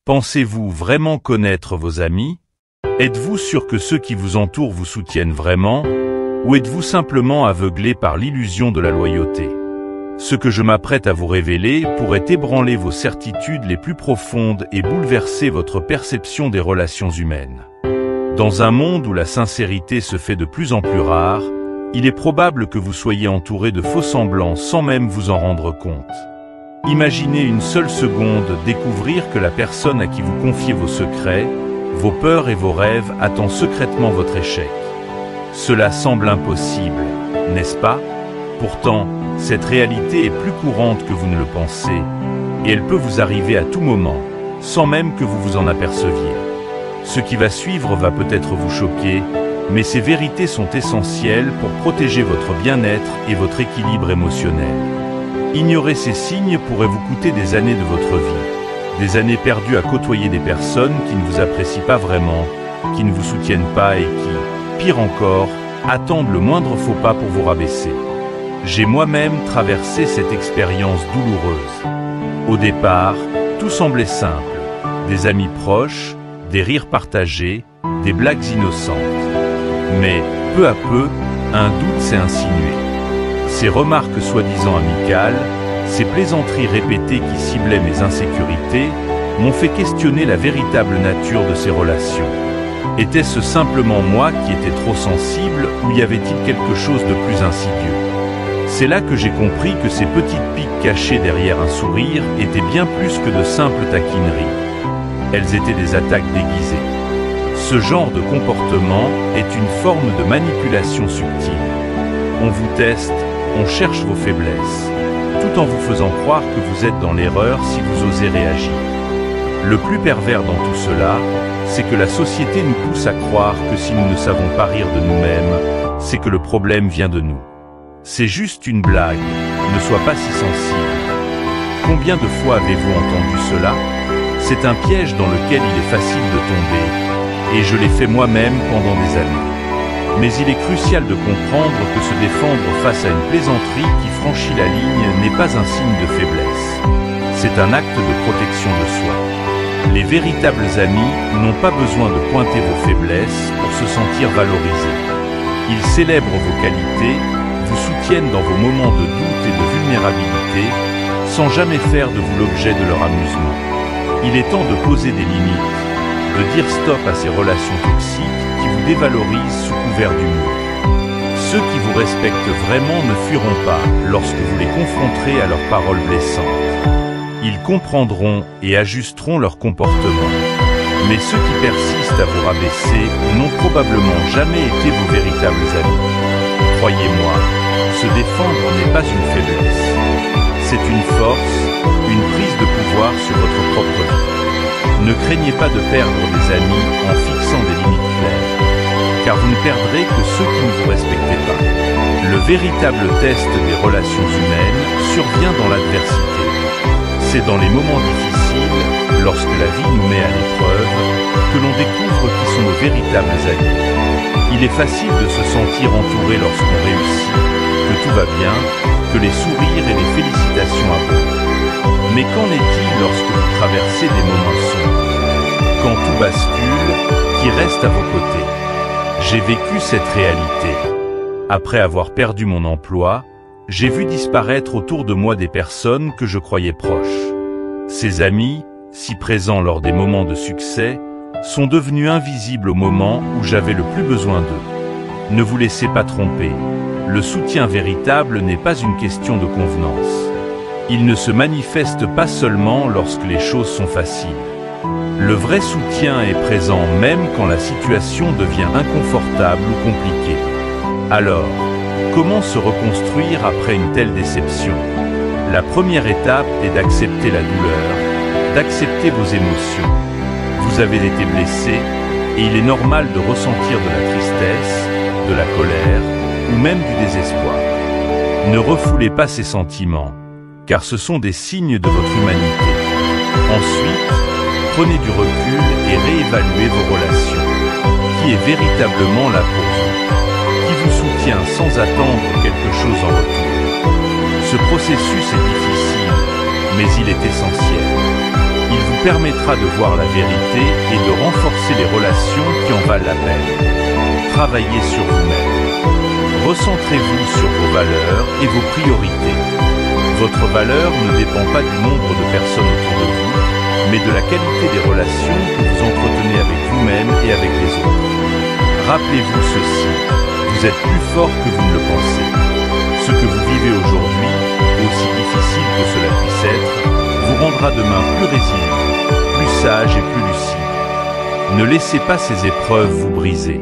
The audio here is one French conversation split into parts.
Pensez-vous vraiment connaître vos amis? Êtes-vous sûr que ceux qui vous entourent vous soutiennent vraiment? Ou êtes-vous simplement aveuglé par l'illusion de la loyauté? Ce que je m'apprête à vous révéler pourrait ébranler vos certitudes les plus profondes et bouleverser votre perception des relations humaines. Dans un monde où la sincérité se fait de plus en plus rare, il est probable que vous soyez entouré de faux semblants sans même vous en rendre compte. Imaginez une seule seconde découvrir que la personne à qui vous confiez vos secrets, vos peurs et vos rêves attend secrètement votre échec. Cela semble impossible, n'est-ce pas? Pourtant, cette réalité est plus courante que vous ne le pensez, et elle peut vous arriver à tout moment, sans même que vous vous en aperceviez. Ce qui va suivre va peut-être vous choquer, mais ces vérités sont essentielles pour protéger votre bien-être et votre équilibre émotionnel. Ignorer ces signes pourrait vous coûter des années de votre vie, des années perdues à côtoyer des personnes qui ne vous apprécient pas vraiment, qui ne vous soutiennent pas et qui, pire encore, attendent le moindre faux pas pour vous rabaisser. J'ai moi-même traversé cette expérience douloureuse. Au départ, tout semblait simple. Des amis proches, des rires partagés, des blagues innocentes. Mais, peu à peu, un doute s'est insinué. Ces remarques soi-disant amicales, ces plaisanteries répétées qui ciblaient mes insécurités, m'ont fait questionner la véritable nature de ces relations. Était-ce simplement moi qui étais trop sensible ou y avait-il quelque chose de plus insidieux? C'est là que j'ai compris que ces petites piques cachées derrière un sourire étaient bien plus que de simples taquineries. Elles étaient des attaques déguisées. Ce genre de comportement est une forme de manipulation subtile. On vous teste, on cherche vos faiblesses, tout en vous faisant croire que vous êtes dans l'erreur si vous osez réagir. Le plus pervers dans tout cela, c'est que la société nous pousse à croire que si nous ne savons pas rire de nous-mêmes, c'est que le problème vient de nous. C'est juste une blague, ne sois pas si sensible. Combien de fois avez-vous entendu cela? C'est un piège dans lequel il est facile de tomber, et je l'ai fait moi-même pendant des années. Mais il est crucial de comprendre que se défendre face à une plaisanterie qui franchit la ligne n'est pas un signe de faiblesse. C'est un acte de protection de soi. Les véritables amis n'ont pas besoin de pointer vos faiblesses pour se sentir valorisés. Ils célèbrent vos qualités, vous soutiennent dans vos moments de doute et de vulnérabilité, sans jamais faire de vous l'objet de leur amusement. Il est temps de poser des limites, de dire stop à ces relations toxiques qui vous dévalorisent sous couvert d'humour. Ceux qui vous respectent vraiment ne fuiront pas lorsque vous les confronterez à leurs paroles blessantes. Ils comprendront et ajusteront leur comportement. Mais ceux qui persistent à vous rabaisser n'ont probablement jamais été vos véritables amis. Croyez-moi, se défendre n'est pas une faiblesse. C'est une force, une prise de pouvoir sur votre propre vie. Ne craignez pas de perdre des amis en fixant des limites claires, car vous ne perdrez que ceux qui ne vous respectent pas. Le véritable test des relations humaines survient dans l'adversité. C'est dans les moments difficiles, lorsque la vie nous met à l'épreuve, que l'on découvre qui sont nos véritables amis. Il est facile de se sentir entouré lorsqu'on réussit, que tout va bien, que les sourires et les félicitations abondent. Mais qu'en est-il lorsque vous traversez des moments sombres? Quand tout bascule, qui reste à vos côtés? J'ai vécu cette réalité. Après avoir perdu mon emploi, j'ai vu disparaître autour de moi des personnes que je croyais proches. Ces amis, si présents lors des moments de succès, sont devenus invisibles au moment où j'avais le plus besoin d'eux. Ne vous laissez pas tromper. Le soutien véritable n'est pas une question de convenance. Il ne se manifeste pas seulement lorsque les choses sont faciles. Le vrai soutien est présent même quand la situation devient inconfortable ou compliquée. Alors, comment se reconstruire après une telle déception? La première étape est d'accepter la douleur, d'accepter vos émotions. Vous avez été blessé et il est normal de ressentir de la tristesse, de la colère ou même du désespoir. Ne refoulez pas ces sentiments, car ce sont des signes de votre humanité. Ensuite, prenez du recul et réévaluez vos relations. Qui est véritablement là pour vous? Qui vous soutient sans attendre quelque chose en retour? Ce processus est difficile, mais il est essentiel. Il vous permettra de voir la vérité et de renforcer les relations qui en valent la peine. Travaillez sur vous-même. Recentrez-vous sur vos valeurs et vos priorités. Votre valeur ne dépend pas du nombre de personnes autour de vous, mais de la qualité des relations que vous entretenez avec vous-même et avec les autres. Rappelez-vous ceci, vous êtes plus fort que vous ne le pensez. Ce que vous vivez aujourd'hui, aussi difficile que cela puisse être, vous rendra demain plus résilient, plus sage et plus lucide. Ne laissez pas ces épreuves vous briser.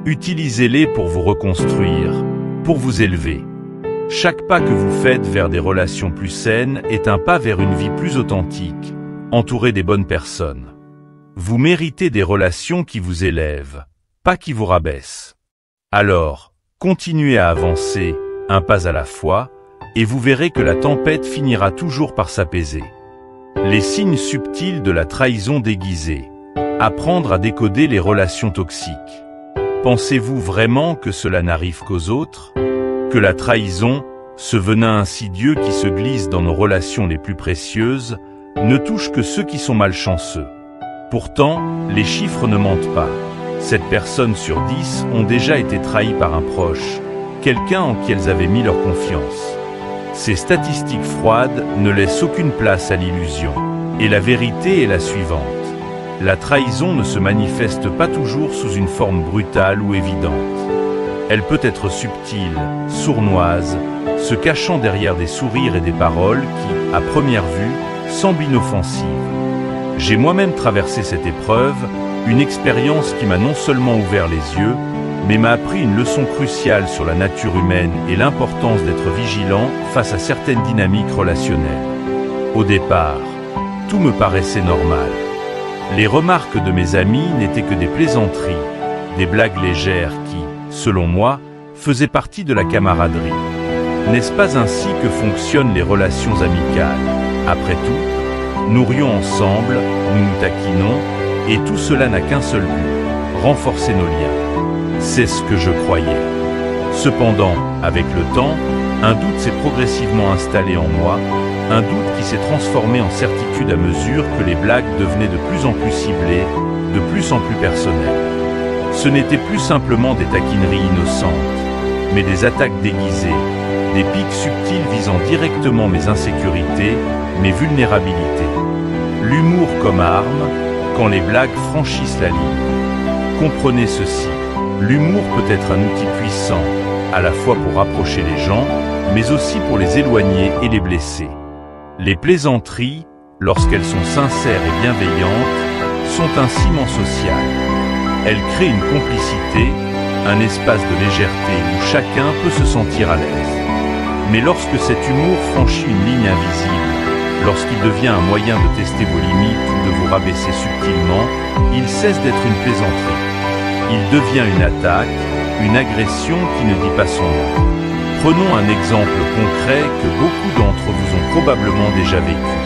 Utilisez-les pour vous reconstruire, pour vous élever. Chaque pas que vous faites vers des relations plus saines est un pas vers une vie plus authentique, entourée des bonnes personnes. Vous méritez des relations qui vous élèvent, pas qui vous rabaissent. Alors, continuez à avancer, un pas à la fois, et vous verrez que la tempête finira toujours par s'apaiser. Les signes subtils de la trahison déguisée. Apprendre à décoder les relations toxiques. Pensez-vous vraiment que cela n'arrive qu'aux autres? Que la trahison, ce venin insidieux qui se glisse dans nos relations les plus précieuses, ne touche que ceux qui sont malchanceux? Pourtant, les chiffres ne mentent pas. 7 personnes sur 10 ont déjà été trahies par un proche, quelqu'un en qui elles avaient mis leur confiance. Ces statistiques froides ne laissent aucune place à l'illusion. Et la vérité est la suivante. La trahison ne se manifeste pas toujours sous une forme brutale ou évidente. Elle peut être subtile, sournoise, se cachant derrière des sourires et des paroles qui, à première vue, semblent inoffensives. J'ai moi-même traversé cette épreuve, une expérience qui m'a non seulement ouvert les yeux, mais m'a appris une leçon cruciale sur la nature humaine et l'importance d'être vigilant face à certaines dynamiques relationnelles. Au départ, tout me paraissait normal. Les remarques de mes amis n'étaient que des plaisanteries, des blagues légères qui, selon moi, faisaient partie de la camaraderie. N'est-ce pas ainsi que fonctionnent les relations amicales? Après tout, nous rions ensemble, nous nous taquinons, et tout cela n'a qu'un seul but, renforcer nos liens. C'est ce que je croyais. Cependant, avec le temps, un doute s'est progressivement installé en moi, un doute qui s'est transformé en certitude à mesure que les blagues devenaient de plus en plus ciblées, de plus en plus personnelles. Ce n'étaient plus simplement des taquineries innocentes, mais des attaques déguisées, des pics subtils visant directement mes insécurités, mes vulnérabilités. L'humour comme arme, quand les blagues franchissent la ligne. Comprenez ceci, l'humour peut être un outil puissant, à la fois pour rapprocher les gens, mais aussi pour les éloigner et les blesser. Les plaisanteries, lorsqu'elles sont sincères et bienveillantes, sont un ciment social. Elles créent une complicité, un espace de légèreté où chacun peut se sentir à l'aise. Mais lorsque cet humour franchit une ligne invisible, lorsqu'il devient un moyen de tester vos limites ou de vous rabaisser subtilement, il cesse d'être une plaisanterie. Il devient une attaque, une agression qui ne dit pas son nom. Prenons un exemple concret que beaucoup d'entre vous ont probablement déjà vécu.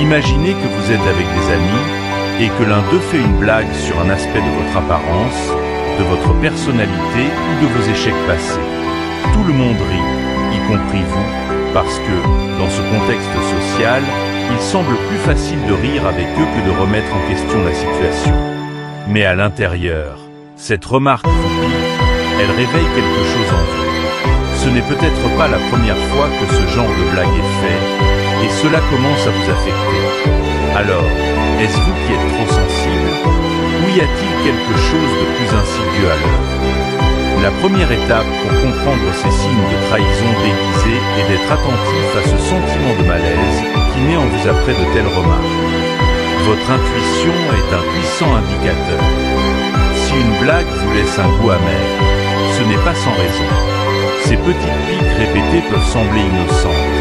Imaginez que vous êtes avec des amis et que l'un d'eux fait une blague sur un aspect de votre apparence, de votre personnalité ou de vos échecs passés. Tout le monde rit, y compris vous, parce que, dans ce contexte social, il semble plus facile de rire avec eux que de remettre en question la situation. Mais à l'intérieur, cette remarque vous pique, elle réveille quelque chose en vous. Ce n'est peut-être pas la première fois que ce genre de blague est fait, et cela commence à vous affecter. Alors, est-ce vous qui êtes trop sensible? Ou y a-t-il quelque chose de plus insidieux à l'œuvre? La première étape pour comprendre ces signes de trahison déguisée est d'être attentif à ce sentiment de malaise qui naît en vous après de telles remarques. Votre intuition est un puissant indicateur. Si une blague vous laisse un goût amer, ce n'est pas sans raison. Ces petites piques répétées peuvent sembler innocentes,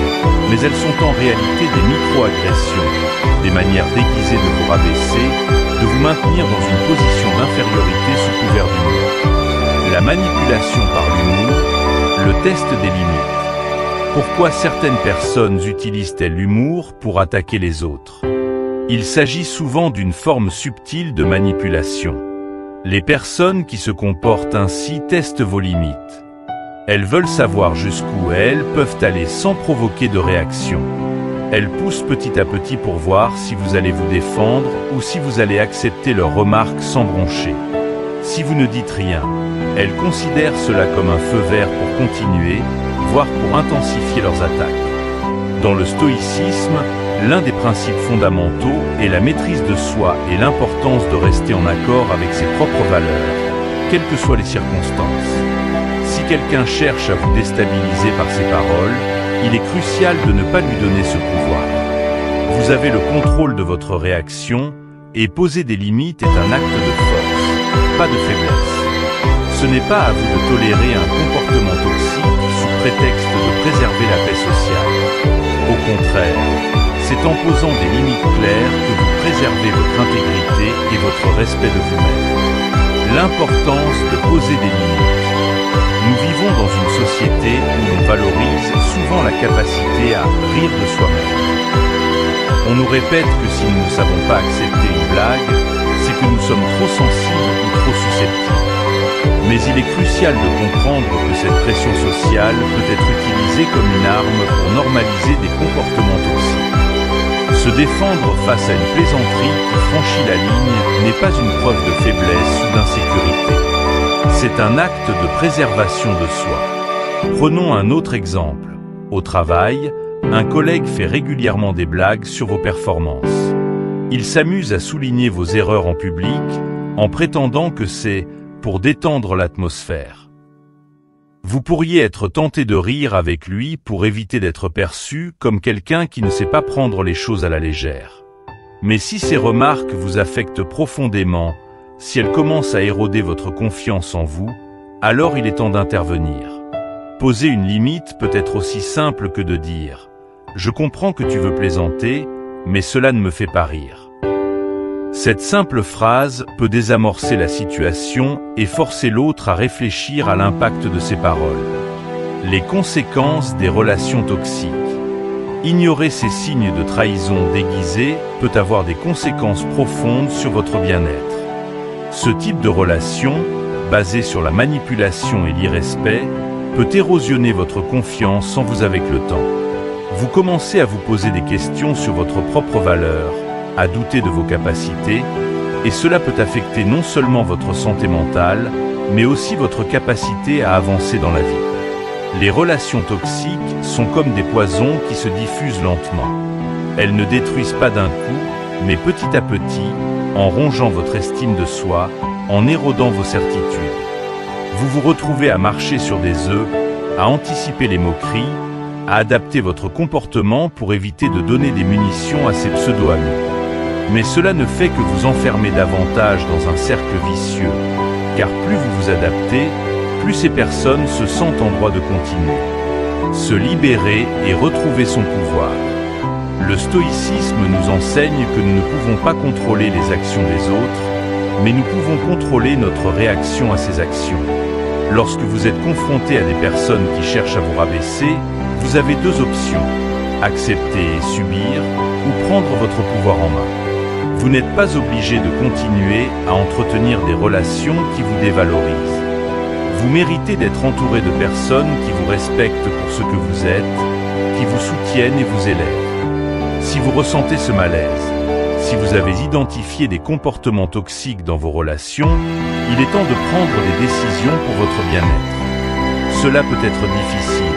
mais elles sont en réalité des micro-agressions, des manières déguisées de vous rabaisser, de vous maintenir dans une position d'infériorité sous couvert d'humour. La manipulation par l'humour, le test des limites. Pourquoi certaines personnes utilisent-elles l'humour pour attaquer les autres? Il s'agit souvent d'une forme subtile de manipulation. Les personnes qui se comportent ainsi testent vos limites. Elles veulent savoir jusqu'où elles peuvent aller sans provoquer de réaction. Elles poussent petit à petit pour voir si vous allez vous défendre ou si vous allez accepter leurs remarques sans broncher. Si vous ne dites rien, elles considèrent cela comme un feu vert pour continuer, voire pour intensifier leurs attaques. Dans le stoïcisme, l'un des principes fondamentaux est la maîtrise de soi et l'importance de rester en accord avec ses propres valeurs, quelles que soient les circonstances. Si quelqu'un cherche à vous déstabiliser par ses paroles, il est crucial de ne pas lui donner ce pouvoir. Vous avez le contrôle de votre réaction et poser des limites est un acte de force, pas de faiblesse. Ce n'est pas à vous de tolérer un comportement toxique sous prétexte de préserver la paix sociale. Au contraire, c'est en posant des limites claires que vous préservez votre intégrité et votre respect de vous-même. L'importance de poser des limites. Nous vivons dans une société où l'on valorise souvent la capacité à rire de soi-même. On nous répète que si nous ne savons pas accepter une blague, c'est que nous sommes trop sensibles ou trop susceptibles. Mais il est crucial de comprendre que cette pression sociale peut être utilisée comme une arme pour normaliser des comportements toxiques. Se défendre face à une plaisanterie qui franchit la ligne n'est pas une preuve de faiblesse ou d'insécurité. C'est un acte de préservation de soi. Prenons un autre exemple. Au travail, un collègue fait régulièrement des blagues sur vos performances. Il s'amuse à souligner vos erreurs en public en prétendant que c'est pour détendre l'atmosphère. Vous pourriez être tenté de rire avec lui pour éviter d'être perçu comme quelqu'un qui ne sait pas prendre les choses à la légère. Mais si ces remarques vous affectent profondément, si elles commencent à éroder votre confiance en vous, alors il est temps d'intervenir. Poser une limite peut être aussi simple que de dire « Je comprends que tu veux plaisanter, mais cela ne me fait pas rire ». Cette simple phrase peut désamorcer la situation et forcer l'autre à réfléchir à l'impact de ses paroles. Les conséquences des relations toxiques. Ignorer ces signes de trahison déguisés peut avoir des conséquences profondes sur votre bien-être. Ce type de relation, basée sur la manipulation et l'irrespect, peut érosionner votre confiance sans vous avec le temps. Vous commencez à vous poser des questions sur votre propre valeur, à douter de vos capacités, et cela peut affecter non seulement votre santé mentale, mais aussi votre capacité à avancer dans la vie. Les relations toxiques sont comme des poisons qui se diffusent lentement. Elles ne détruisent pas d'un coup, mais petit à petit, en rongeant votre estime de soi, en érodant vos certitudes. Vous vous retrouvez à marcher sur des œufs, à anticiper les moqueries, à adapter votre comportement pour éviter de donner des munitions à ces pseudo-amis. Mais cela ne fait que vous enfermer davantage dans un cercle vicieux, car plus vous vous adaptez, plus ces personnes se sentent en droit de continuer. Se libérer et retrouver son pouvoir. Le stoïcisme nous enseigne que nous ne pouvons pas contrôler les actions des autres, mais nous pouvons contrôler notre réaction à ces actions. Lorsque vous êtes confronté à des personnes qui cherchent à vous rabaisser, vous avez deux options, accepter et subir, ou prendre votre pouvoir en main. Vous n'êtes pas obligé de continuer à entretenir des relations qui vous dévalorisent. Vous méritez d'être entouré de personnes qui vous respectent pour ce que vous êtes, qui vous soutiennent et vous élèvent. Si vous ressentez ce malaise, si vous avez identifié des comportements toxiques dans vos relations, il est temps de prendre des décisions pour votre bien-être. Cela peut être difficile,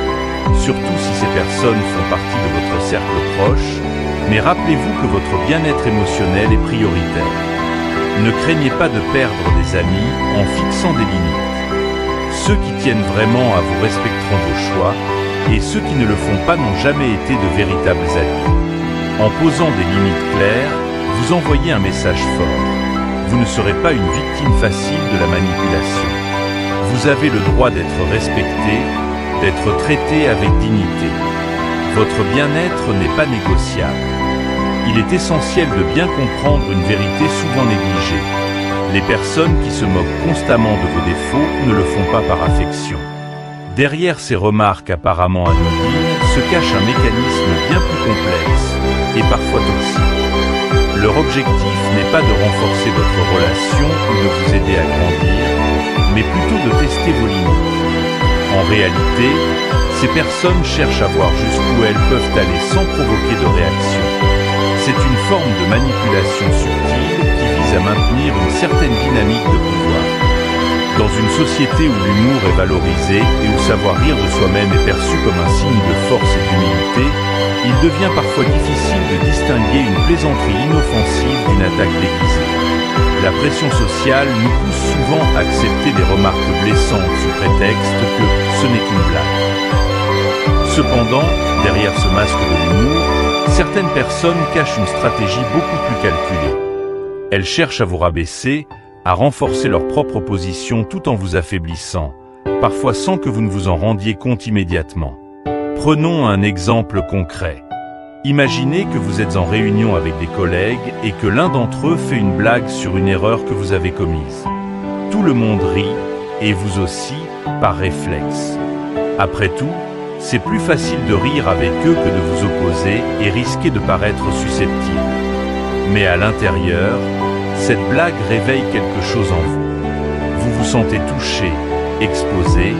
surtout si ces personnes font partie de votre cercle proche, mais rappelez-vous que votre bien-être émotionnel est prioritaire. Ne craignez pas de perdre des amis en fixant des limites. Ceux qui tiennent vraiment à vous respecteront vos choix, et ceux qui ne le font pas n'ont jamais été de véritables alliés. En posant des limites claires, vous envoyez un message fort. Vous ne serez pas une victime facile de la manipulation. Vous avez le droit d'être respecté, d'être traité avec dignité. Votre bien-être n'est pas négociable. Il est essentiel de bien comprendre une vérité souvent négligée. Les personnes qui se moquent constamment de vos défauts ne le font pas par affection. Derrière ces remarques apparemment anodines se cache un mécanisme bien plus complexe et parfois toxique. Leur objectif n'est pas de renforcer votre relation ou de vous aider à grandir, mais plutôt de tester vos limites. En réalité, Ces personnes cherchent à voir jusqu'où elles peuvent aller sans provoquer de réaction. C'est une forme de manipulation subtile qui vise à maintenir une certaine dynamique de pouvoir. Dans une société où l'humour est valorisé et où savoir rire de soi-même est perçu comme un signe de force et d'humilité, il devient parfois difficile de distinguer une plaisanterie inoffensive d'une attaque déguisée. La pression sociale nous pousse souvent à accepter des remarques blessantes sous prétexte que ce n'est qu'une blague. Cependant, derrière ce masque de l'humour, certaines personnes cachent une stratégie beaucoup plus calculée. Elles cherchent à vous rabaisser, à renforcer leur propre position tout en vous affaiblissant, parfois sans que vous ne vous en rendiez compte immédiatement. Prenons un exemple concret. Imaginez que vous êtes en réunion avec des collègues et que l'un d'entre eux fait une blague sur une erreur que vous avez commise. Tout le monde rit, et vous aussi, par réflexe. Après tout, c'est plus facile de rire avec eux que de vous opposer et risquer de paraître susceptible. Mais à l'intérieur, cette blague réveille quelque chose en vous. Vous vous sentez touché, exposé,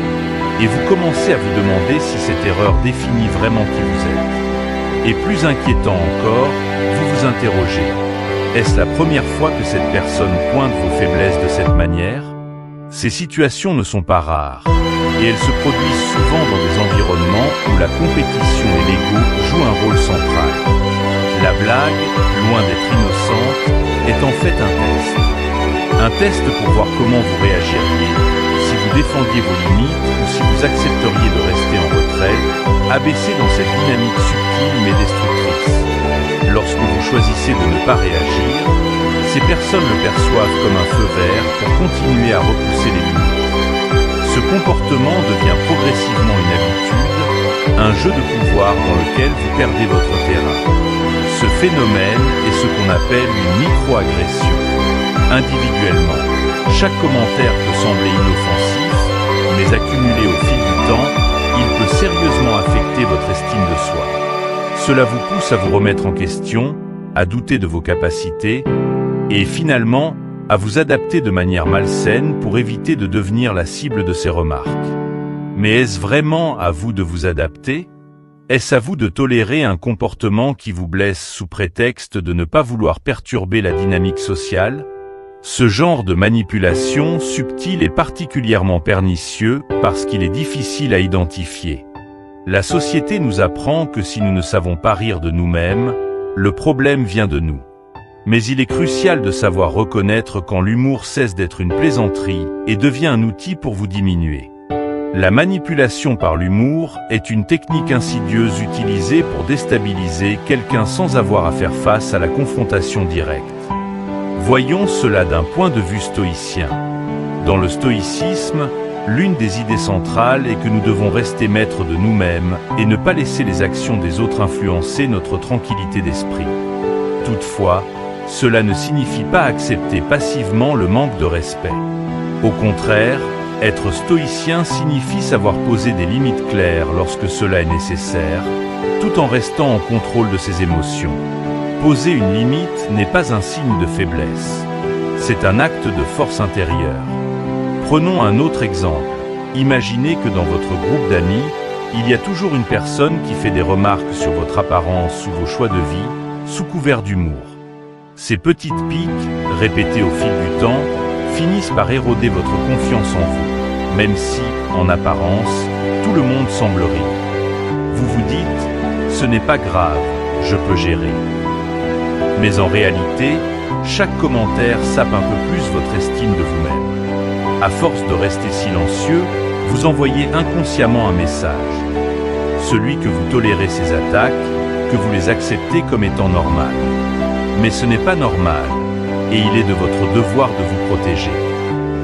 et vous commencez à vous demander si cette erreur définit vraiment qui vous êtes. Et plus inquiétant encore, vous vous interrogez. Est-ce la première fois que cette personne pointe vos faiblesses de cette manière? Ces situations ne sont pas rares, et elles se produisent souvent dans des environnements où la compétition et l'ego jouent un rôle central. La blague, loin d'être innocente, est en fait un test. Un test pour voir comment vous réagiriez, si vous défendiez vos limites ou si vous accepteriez de rester en retrait, abaissé dans cette dynamique subtile mais destructrice. Lorsque vous choisissez de ne pas réagir, ces personnes le perçoivent comme un feu vert pour continuer à repousser les limites. Ce comportement devient progressivement une habitude, un jeu de pouvoir dans lequel vous perdez votre terrain. Ce phénomène est ce qu'on appelle une micro-agression. Individuellement, chaque commentaire peut sembler inoffensif, mais accumulé au fil du temps, il peut sérieusement affecter votre estime de soi. Cela vous pousse à vous remettre en question, à douter de vos capacités, et finalement, à vous adapter de manière malsaine pour éviter de devenir la cible de ces remarques. Mais est-ce vraiment à vous de vous adapter? Est-ce à vous de tolérer un comportement qui vous blesse sous prétexte de ne pas vouloir perturber la dynamique sociale? Ce genre de manipulation subtile est particulièrement pernicieux parce qu'il est difficile à identifier. La société nous apprend que si nous ne savons pas rire de nous-mêmes, le problème vient de nous. Mais il est crucial de savoir reconnaître quand l'humour cesse d'être une plaisanterie et devient un outil pour vous diminuer. La manipulation par l'humour est une technique insidieuse utilisée pour déstabiliser quelqu'un sans avoir à faire face à la confrontation directe. Voyons cela d'un point de vue stoïcien. Dans le stoïcisme, l'une des idées centrales est que nous devons rester maîtres de nous-mêmes et ne pas laisser les actions des autres influencer notre tranquillité d'esprit. Toutefois, cela ne signifie pas accepter passivement le manque de respect. Au contraire, être stoïcien signifie savoir poser des limites claires lorsque cela est nécessaire, tout en restant en contrôle de ses émotions. Poser une limite n'est pas un signe de faiblesse. C'est un acte de force intérieure. Prenons un autre exemple. Imaginez que dans votre groupe d'amis, il y a toujours une personne qui fait des remarques sur votre apparence ou vos choix de vie, sous couvert d'humour. Ces petites piques, répétées au fil du temps, finissent par éroder votre confiance en vous, même si, en apparence, tout le monde semble rire. Vous vous dites, ce n'est pas grave, je peux gérer. Mais en réalité, chaque commentaire sape un peu plus votre estime de vous-même. À force de rester silencieux, vous envoyez inconsciemment un message. Celui que vous tolérez ces attaques, que vous les acceptez comme étant normales. Mais ce n'est pas normal, et il est de votre devoir de vous protéger.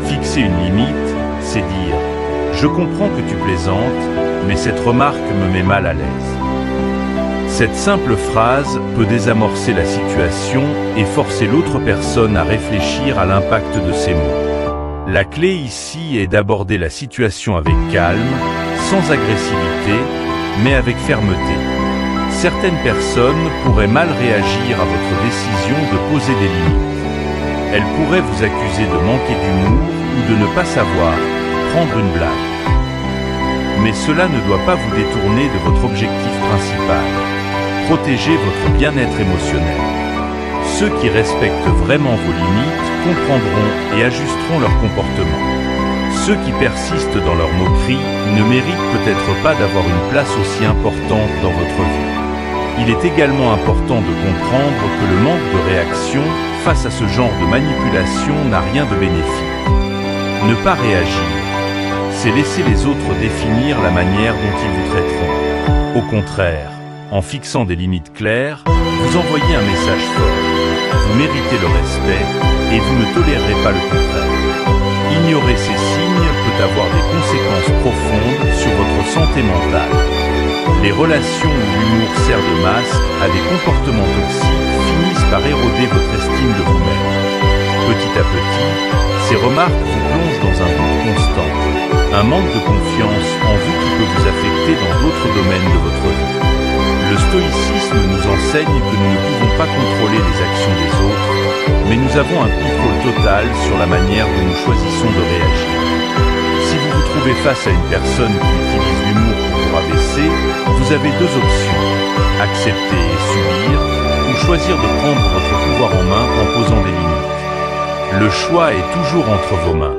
Fixer une limite, c'est dire « Je comprends que tu plaisantes, mais cette remarque me met mal à l'aise ». Cette simple phrase peut désamorcer la situation et forcer l'autre personne à réfléchir à l'impact de ses mots. La clé ici est d'aborder la situation avec calme, sans agressivité, mais avec fermeté. Certaines personnes pourraient mal réagir à votre décision de poser des limites. Elles pourraient vous accuser de manquer d'humour ou de ne pas savoir prendre une blague. Mais cela ne doit pas vous détourner de votre objectif principal. Protéger votre bien-être émotionnel. Ceux qui respectent vraiment vos limites comprendront et ajusteront leur comportement. Ceux qui persistent dans leur moquerie ne méritent peut-être pas d'avoir une place aussi importante dans votre vie. Il est également important de comprendre que le manque de réaction face à ce genre de manipulation n'a rien de bénéfique. Ne pas réagir, c'est laisser les autres définir la manière dont ils vous traiteront. Au contraire, en fixant des limites claires, vous envoyez un message fort. Vous méritez le respect et vous ne tolérerez pas le contraire. Ignorer ces signes peut avoir des conséquences profondes sur votre santé mentale. Les relations où l'humour sert de masque à des comportements toxiques finissent par éroder votre estime de vous-même. Petit à petit, ces remarques vous plongent dans un doute constant, un manque de confiance en vous qui peut vous affecter dans d'autres domaines de votre vie. Le stoïcisme nous enseigne que nous ne pouvons pas contrôler les actions des autres, mais nous avons un contrôle total sur la manière dont nous choisissons de réagir. Si vous vous trouvez face à une personne qui utilise l'humour pour vous rabaisser, vous avez deux options, accepter et subir, ou choisir de prendre votre pouvoir en main en posant des limites. Le choix est toujours entre vos mains.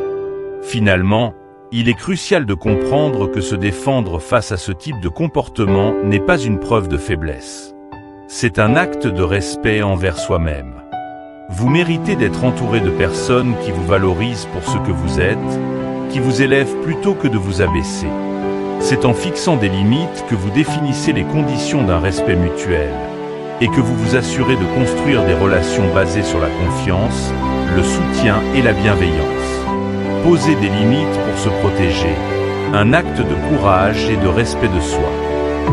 Finalement, il est crucial de comprendre que se défendre face à ce type de comportement n'est pas une preuve de faiblesse. C'est un acte de respect envers soi-même. Vous méritez d'être entouré de personnes qui vous valorisent pour ce que vous êtes, qui vous élèvent plutôt que de vous abaisser. C'est en fixant des limites que vous définissez les conditions d'un respect mutuel et que vous vous assurez de construire des relations basées sur la confiance, le soutien et la bienveillance. Poser des limites pour se protéger, un acte de courage et de respect de soi.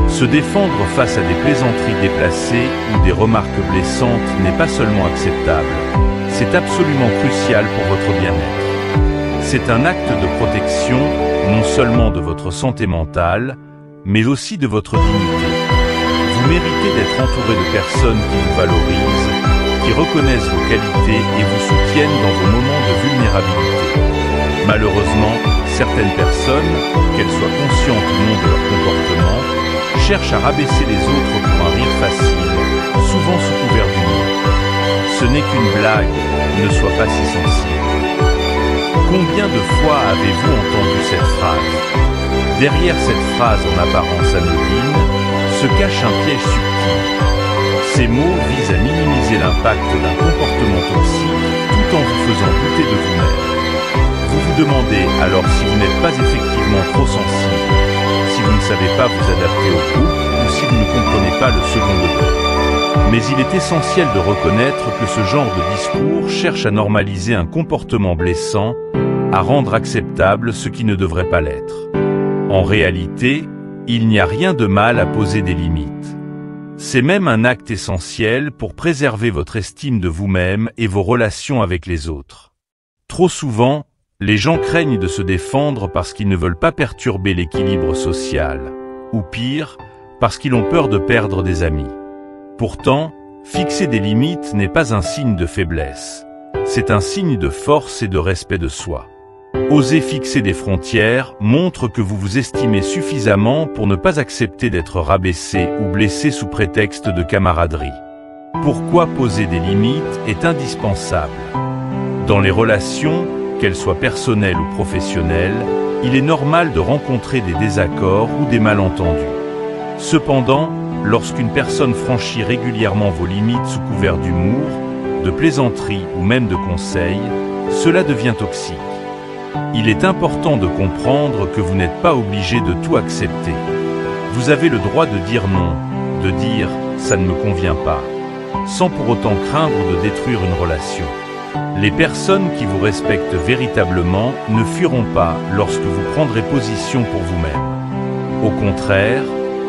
Se défendre face à des plaisanteries déplacées ou des remarques blessantes n'est pas seulement acceptable, c'est absolument crucial pour votre bien-être. C'est un acte de protection, non seulement de votre santé mentale, mais aussi de votre dignité. Vous méritez d'être entouré de personnes qui vous valorisent, qui reconnaissent vos qualités et vous soutiennent dans vos moments de vulnérabilité. Malheureusement, certaines personnes, qu'elles soient conscientes ou non de leur comportement, cherchent à rabaisser les autres pour un rire facile, souvent sous couvert d'humour. Ce n'est qu'une blague, ne sois pas si sensible. Combien de fois avez-vous entendu cette phrase? Derrière cette phrase en apparence anodine, se cache un piège subtil. Ces mots visent à minimiser l'impact d'un comportement toxique tout en vous faisant douter de vous-même. Vous vous demandez alors si vous n'êtes pas effectivement trop sensible, si vous ne savez pas vous adapter au groupe ou si vous ne comprenez pas le second degré. Mais il est essentiel de reconnaître que ce genre de discours cherche à normaliser un comportement blessant, à rendre acceptable ce qui ne devrait pas l'être. En réalité, il n'y a rien de mal à poser des limites. C'est même un acte essentiel pour préserver votre estime de vous-même et vos relations avec les autres. Trop souvent, les gens craignent de se défendre parce qu'ils ne veulent pas perturber l'équilibre social, ou pire, parce qu'ils ont peur de perdre des amis. Pourtant, fixer des limites n'est pas un signe de faiblesse, c'est un signe de force et de respect de soi. Oser fixer des frontières montre que vous vous estimez suffisamment pour ne pas accepter d'être rabaissé ou blessé sous prétexte de camaraderie. Pourquoi poser des limites est indispensable. Dans les relations, qu'elles soient personnelles ou professionnelles, il est normal de rencontrer des désaccords ou des malentendus. Cependant, lorsqu'une personne franchit régulièrement vos limites sous couvert d'humour, de plaisanterie ou même de conseils, cela devient toxique. Il est important de comprendre que vous n'êtes pas obligé de tout accepter. Vous avez le droit de dire non, de dire « ça ne me convient pas », sans pour autant craindre de détruire une relation. Les personnes qui vous respectent véritablement ne fuiront pas lorsque vous prendrez position pour vous-même. Au contraire,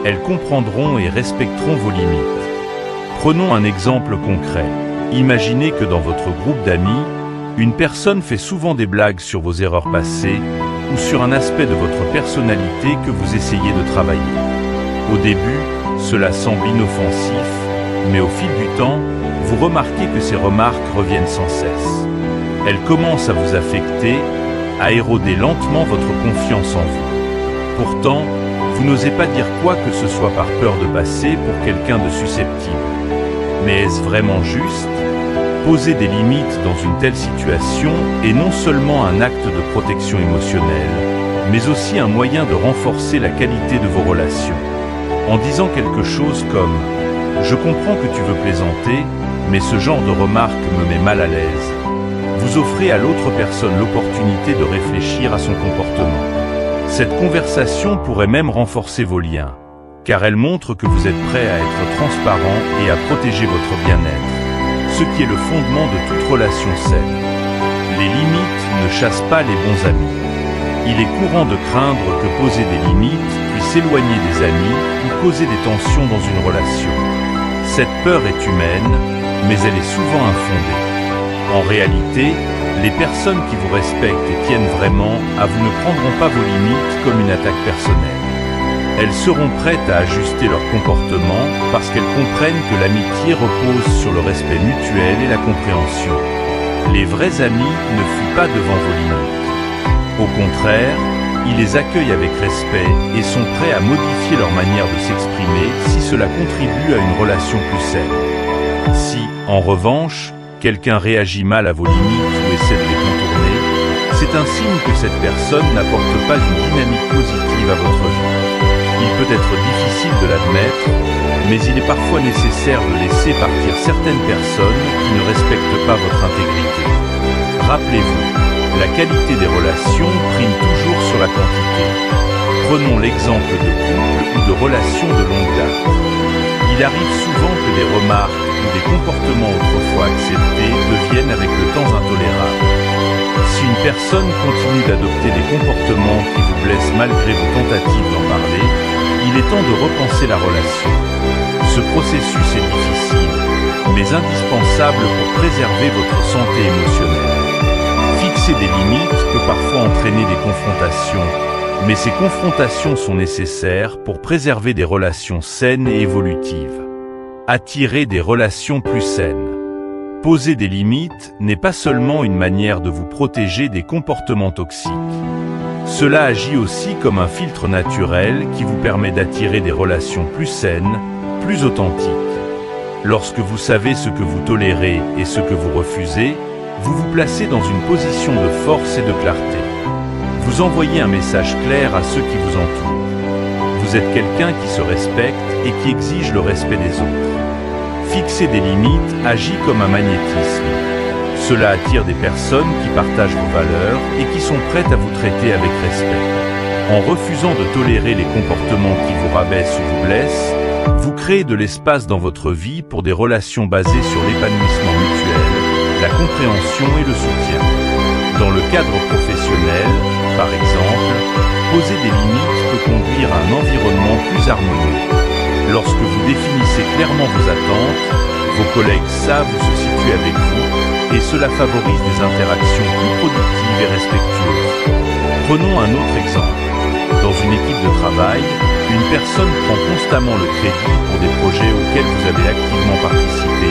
elles comprendront et respecteront vos limites. Prenons un exemple concret. Imaginez que dans votre groupe d'amis, une personne fait souvent des blagues sur vos erreurs passées ou sur un aspect de votre personnalité que vous essayez de travailler. Au début, cela semble inoffensif, mais au fil du temps, vous remarquez que ces remarques reviennent sans cesse. Elles commencent à vous affecter, à éroder lentement votre confiance en vous. Pourtant, vous n'osez pas dire quoi que ce soit par peur de passer pour quelqu'un de susceptible. Mais est-ce vraiment juste? Poser des limites dans une telle situation est non seulement un acte de protection émotionnelle, mais aussi un moyen de renforcer la qualité de vos relations. En disant quelque chose comme « Je comprends que tu veux plaisanter, mais ce genre de remarque me met mal à l'aise », vous offrez à l'autre personne l'opportunité de réfléchir à son comportement. Cette conversation pourrait même renforcer vos liens, car elle montre que vous êtes prêt à être transparent et à protéger votre bien-être, ce qui est le fondement de toute relation saine. Les limites ne chassent pas les bons amis. Il est courant de craindre que poser des limites puisse éloigner des amis ou causer des tensions dans une relation. Cette peur est humaine, mais elle est souvent infondée. En réalité, les personnes qui vous respectent et tiennent vraiment à vous ne prendront pas vos limites comme une attaque personnelle. Elles seront prêtes à ajuster leur comportement parce qu'elles comprennent que l'amitié repose sur le respect mutuel et la compréhension. Les vrais amis ne fuient pas devant vos limites. Au contraire, ils les accueillent avec respect et sont prêts à modifier leur manière de s'exprimer si cela contribue à une relation plus saine. Si, en revanche, quelqu'un réagit mal à vos limites ou essaie de les contourner, c'est un signe que cette personne n'apporte pas une dynamique positive à votre vie. Il peut être difficile de l'admettre, mais il est parfois nécessaire de laisser partir certaines personnes qui ne respectent pas votre intégrité. Rappelez-vous, la qualité des relations prime toujours sur la quantité. Prenons l'exemple de couples ou de relations de longue date. Il arrive souvent que des remarques ou des comportements autrefois acceptés deviennent avec le temps intolérables. Si une personne continue d'adopter des comportements qui vous blessent malgré vos tentatives d'en parler, il est temps de repenser la relation. Ce processus est difficile, mais indispensable pour préserver votre santé émotionnelle. Fixer des limites peut parfois entraîner des confrontations, mais ces confrontations sont nécessaires pour préserver des relations saines et évolutives. Attirer des relations plus saines. Poser des limites n'est pas seulement une manière de vous protéger des comportements toxiques. Cela agit aussi comme un filtre naturel qui vous permet d'attirer des relations plus saines, plus authentiques. Lorsque vous savez ce que vous tolérez et ce que vous refusez, vous vous placez dans une position de force et de clarté. Vous envoyez un message clair à ceux qui vous entourent. Vous êtes quelqu'un qui se respecte et qui exige le respect des autres. Fixer des limites agit comme un magnétisme. Cela attire des personnes qui partagent vos valeurs et qui sont prêtes à vous traiter avec respect. En refusant de tolérer les comportements qui vous rabaissent ou vous blessent, vous créez de l'espace dans votre vie pour des relations basées sur l'épanouissement mutuel, la compréhension et le soutien. Dans le cadre professionnel, par exemple, poser des limites peut conduire à un environnement plus harmonieux. Lorsque vous définissez clairement vos attentes, vos collègues savent où se situer avec vous et cela favorise des interactions plus productives et respectueuses. Prenons un autre exemple. Dans une équipe de travail, une personne prend constamment le crédit pour des projets auxquels vous avez activement participé,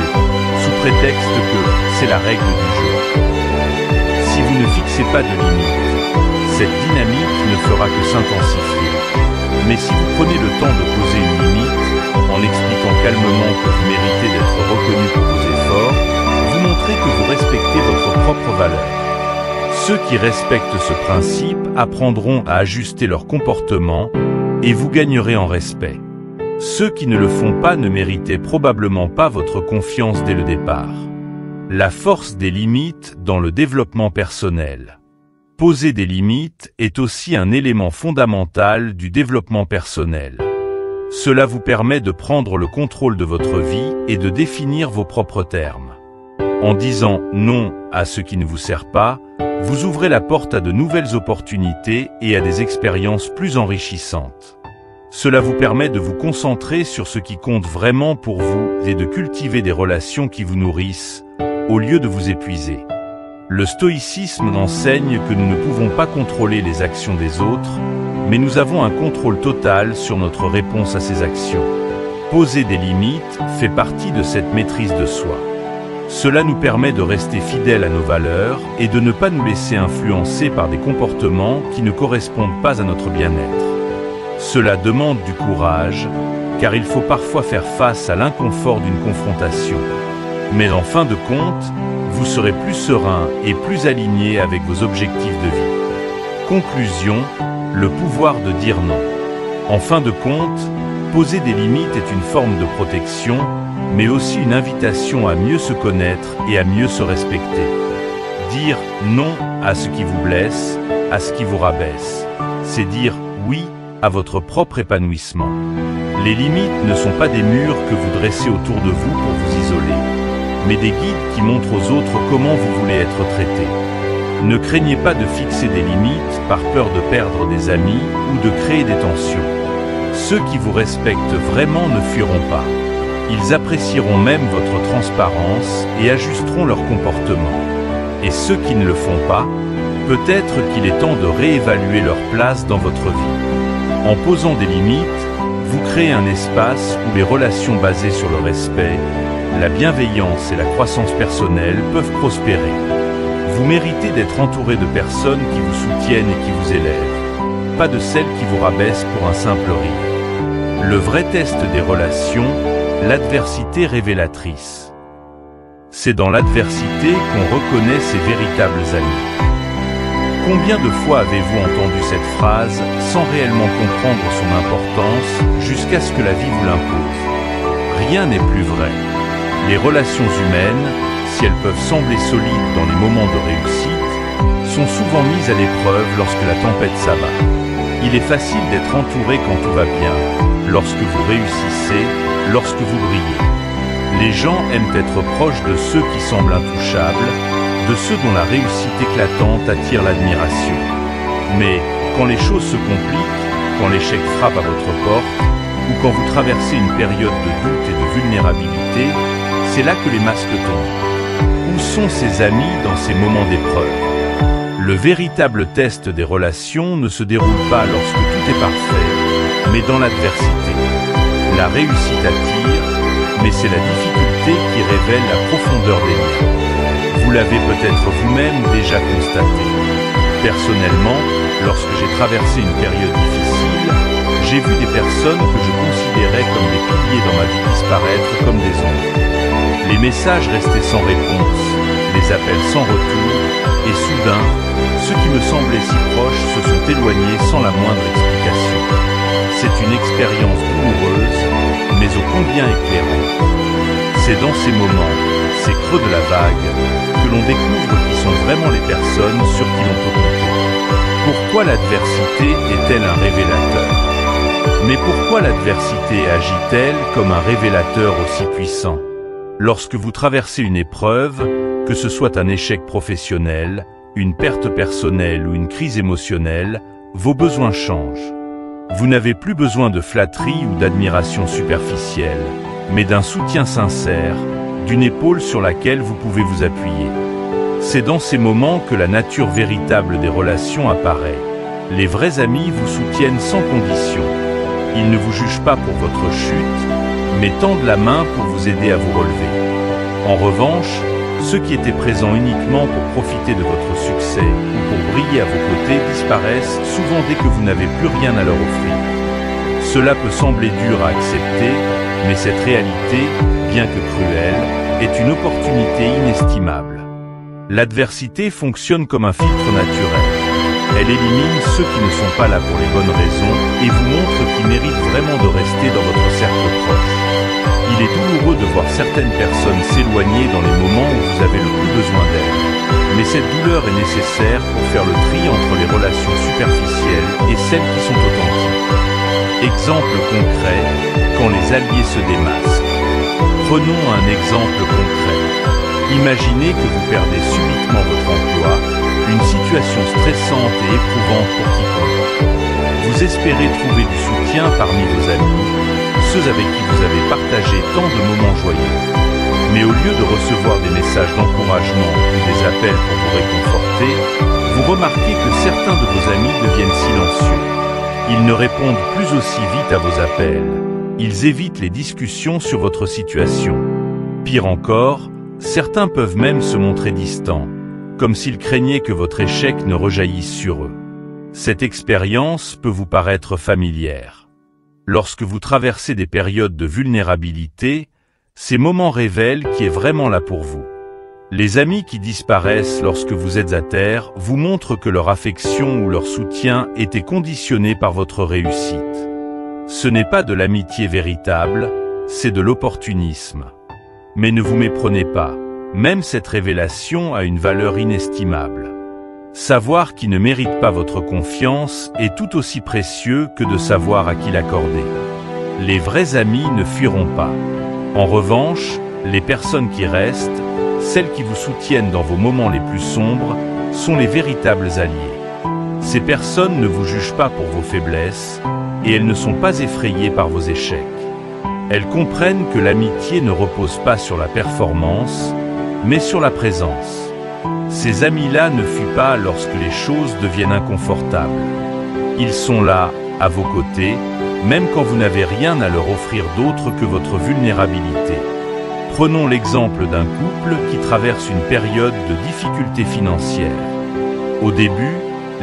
sous prétexte que c'est la règle du jeu. Si vous ne fixez pas de limites, cette dynamique ne fera que s'intensifier. Mais si vous prenez le temps de poser une limite, en expliquant calmement que vous méritez d'être reconnu pour vos efforts, vous montrez que vous respectez votre propre valeur. Ceux qui respectent ce principe apprendront à ajuster leur comportement et vous gagnerez en respect. Ceux qui ne le font pas ne méritaient probablement pas votre confiance dès le départ. La force des limites dans le développement personnel. Poser des limites est aussi un élément fondamental du développement personnel. Cela vous permet de prendre le contrôle de votre vie et de définir vos propres termes. En disant non à ce qui ne vous sert pas, vous ouvrez la porte à de nouvelles opportunités et à des expériences plus enrichissantes. Cela vous permet de vous concentrer sur ce qui compte vraiment pour vous et de cultiver des relations qui vous nourrissent, au lieu de vous épuiser. Le stoïcisme enseigne que nous ne pouvons pas contrôler les actions des autres, mais nous avons un contrôle total sur notre réponse à ces actions. Poser des limites fait partie de cette maîtrise de soi. Cela nous permet de rester fidèles à nos valeurs et de ne pas nous laisser influencer par des comportements qui ne correspondent pas à notre bien-être. Cela demande du courage, car il faut parfois faire face à l'inconfort d'une confrontation. Mais en fin de compte, vous serez plus serein et plus aligné avec vos objectifs de vie. Conclusion, le pouvoir de dire non. En fin de compte, poser des limites est une forme de protection, mais aussi une invitation à mieux se connaître et à mieux se respecter. Dire non à ce qui vous blesse, à ce qui vous rabaisse, c'est dire oui à votre propre épanouissement. Les limites ne sont pas des murs que vous dressez autour de vous pour vous isoler, mais des guides qui montrent aux autres comment vous voulez être traité. Ne craignez pas de fixer des limites par peur de perdre des amis ou de créer des tensions. Ceux qui vous respectent vraiment ne fuiront pas. Ils apprécieront même votre transparence et ajusteront leur comportement. Et ceux qui ne le font pas, peut-être qu'il est temps de réévaluer leur place dans votre vie. En posant des limites, vous créez un espace où les relations basées sur le respect, la bienveillance et la croissance personnelle peuvent prospérer. Vous méritez d'être entouré de personnes qui vous soutiennent et qui vous élèvent, pas de celles qui vous rabaissent pour un simple rire. Le vrai test des relations, l'adversité révélatrice. C'est dans l'adversité qu'on reconnaît ses véritables amis. Combien de fois avez-vous entendu cette phrase sans réellement comprendre son importance jusqu'à ce que la vie vous l'impose? Rien n'est plus vrai. Les relations humaines, si elles peuvent sembler solides dans les moments de réussite, sont souvent mises à l'épreuve lorsque la tempête s'abat. Il est facile d'être entouré quand tout va bien, lorsque vous réussissez, lorsque vous brillez. Les gens aiment être proches de ceux qui semblent intouchables, de ceux dont la réussite éclatante attire l'admiration. Mais quand les choses se compliquent, quand l'échec frappe à votre porte, ou quand vous traversez une période de doute et de vulnérabilité, c'est là que les masques tombent. Où sont ces amis dans ces moments d'épreuve? Le véritable test des relations ne se déroule pas lorsque tout est parfait, mais dans l'adversité. La réussite attire, mais c'est la difficulté qui révèle la profondeur des liens. Vous l'avez peut-être vous-même déjà constaté. Personnellement, lorsque j'ai traversé une période difficile, j'ai vu des personnes que je considérais comme des piliers dans ma vie disparaître comme des ombres. Les messages restaient sans réponse, les appels sans retour, et soudain, ceux qui me semblaient si proches se sont éloignés sans la moindre explication. C'est une expérience douloureuse, mais ô combien éclairante. C'est dans ces moments, ces creux de la vague, que l'on découvre qui sont vraiment les personnes sur qui l'on peut compter. Pourquoi l'adversité est-elle un révélateur? Mais pourquoi l'adversité agit-elle comme un révélateur aussi puissant? Lorsque vous traversez une épreuve, que ce soit un échec professionnel, une perte personnelle ou une crise émotionnelle, vos besoins changent. Vous n'avez plus besoin de flatterie ou d'admiration superficielle, mais d'un soutien sincère, d'une épaule sur laquelle vous pouvez vous appuyer. C'est dans ces moments que la nature véritable des relations apparaît. Les vrais amis vous soutiennent sans condition. Ils ne vous jugent pas pour votre chute, mais tendent la main pour vous aider à vous relever. En revanche, ceux qui étaient présents uniquement pour profiter de votre succès ou pour briller à vos côtés disparaissent souvent dès que vous n'avez plus rien à leur offrir. Cela peut sembler dur à accepter, mais cette réalité, bien que cruelle, est une opportunité inestimable. L'adversité fonctionne comme un filtre naturel. Elle élimine ceux qui ne sont pas là pour les bonnes raisons et vous montre qui méritent vraiment de rester dans votre cercle proche. Il est douloureux de voir certaines personnes s'éloigner dans les moments où vous avez le plus besoin d'elles. Mais cette douleur est nécessaire pour faire le tri entre les relations superficielles et celles qui sont authentiques. Exemple concret, quand les alliés se démasquent. Prenons un exemple concret. Imaginez que vous perdez subitement votre emploi, une situation stressante et éprouvante pour quiconque. Vous espérez trouver du soutien parmi vos amis, ceux avec qui vous avez partagé tant de moments joyeux. Mais au lieu de recevoir des messages d'encouragement ou des appels pour vous réconforter, vous remarquez que certains de vos amis deviennent silencieux. Ils ne répondent plus aussi vite à vos appels. Ils évitent les discussions sur votre situation. Pire encore, certains peuvent même se montrer distants, comme s'ils craignaient que votre échec ne rejaillisse sur eux. Cette expérience peut vous paraître familière. Lorsque vous traversez des périodes de vulnérabilité, ces moments révèlent qui est vraiment là pour vous. Les amis qui disparaissent lorsque vous êtes à terre vous montrent que leur affection ou leur soutien était conditionné par votre réussite. Ce n'est pas de l'amitié véritable, c'est de l'opportunisme. Mais ne vous méprenez pas, même cette révélation a une valeur inestimable. Savoir qui ne mérite pas votre confiance est tout aussi précieux que de savoir à qui l'accorder. Les vrais amis ne fuiront pas. En revanche, les personnes qui restent, celles qui vous soutiennent dans vos moments les plus sombres, sont les véritables alliés. Ces personnes ne vous jugent pas pour vos faiblesses, et elles ne sont pas effrayées par vos échecs. Elles comprennent que l'amitié ne repose pas sur la performance, mais sur la présence. Ces amis-là ne fuient pas lorsque les choses deviennent inconfortables. Ils sont là, à vos côtés, même quand vous n'avez rien à leur offrir d'autre que votre vulnérabilité. Prenons l'exemple d'un couple qui traverse une période de difficultés financières. Au début,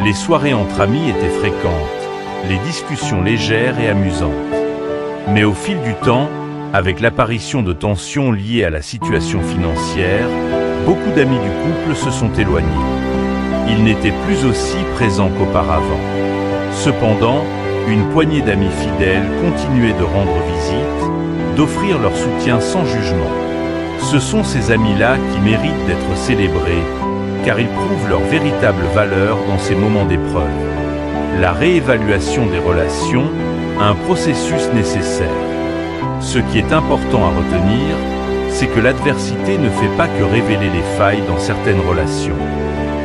les soirées entre amis étaient fréquentes, les discussions légères et amusantes. Mais au fil du temps, avec l'apparition de tensions liées à la situation financière, beaucoup d'amis du couple se sont éloignés. Ils n'étaient plus aussi présents qu'auparavant. Cependant, une poignée d'amis fidèles continuait de rendre visite, d'offrir leur soutien sans jugement. Ce sont ces amis-là qui méritent d'être célébrés, car ils prouvent leur véritable valeur dans ces moments d'épreuve. La réévaluation des relations a un processus nécessaire. Ce qui est important à retenir, c'est que l'adversité ne fait pas que révéler les failles dans certaines relations.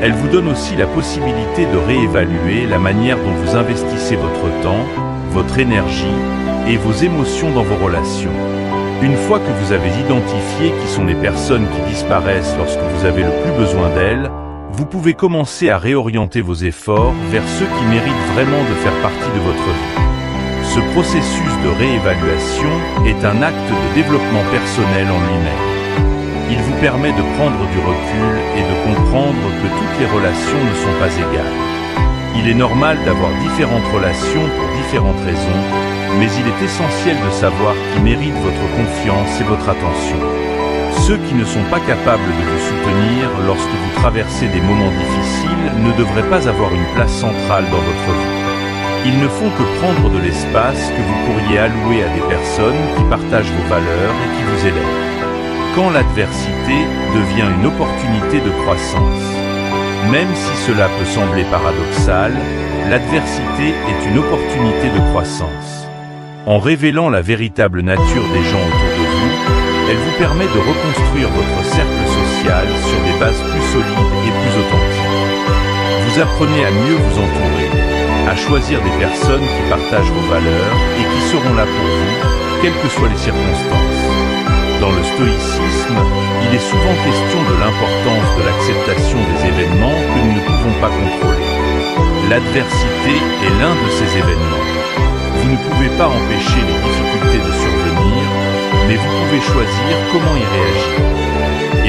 Elle vous donne aussi la possibilité de réévaluer la manière dont vous investissez votre temps, votre énergie et vos émotions dans vos relations. Une fois que vous avez identifié qui sont les personnes qui disparaissent lorsque vous avez le plus besoin d'elles, vous pouvez commencer à réorienter vos efforts vers ceux qui méritent vraiment de faire partie de votre vie. Ce processus de réévaluation est un acte de développement personnel en lui-même. Il vous permet de prendre du recul et de comprendre que toutes les relations ne sont pas égales. Il est normal d'avoir différentes relations pour différentes raisons, mais il est essentiel de savoir qui mérite votre confiance et votre attention. Ceux qui ne sont pas capables de vous soutenir lorsque vous traversez des moments difficiles ne devraient pas avoir une place centrale dans votre vie. Ils ne font que prendre de l'espace que vous pourriez allouer à des personnes qui partagent vos valeurs et qui vous élèvent. Quand l'adversité devient une opportunité de croissance. Même si cela peut sembler paradoxal, l'adversité est une opportunité de croissance. En révélant la véritable nature des gens autour de vous, elle vous permet de reconstruire votre cercle social sur des bases plus solides et plus authentiques. Vous apprenez à mieux vous entourer, à choisir des personnes qui partagent vos valeurs et qui seront là pour vous, quelles que soient les circonstances. Dans le stoïcisme, il est souvent question de l'importance de l'acceptation des événements que nous ne pouvons pas contrôler. L'adversité est l'un de ces événements. Vous ne pouvez pas empêcher les difficultés de survenir, mais vous pouvez choisir comment y réagir.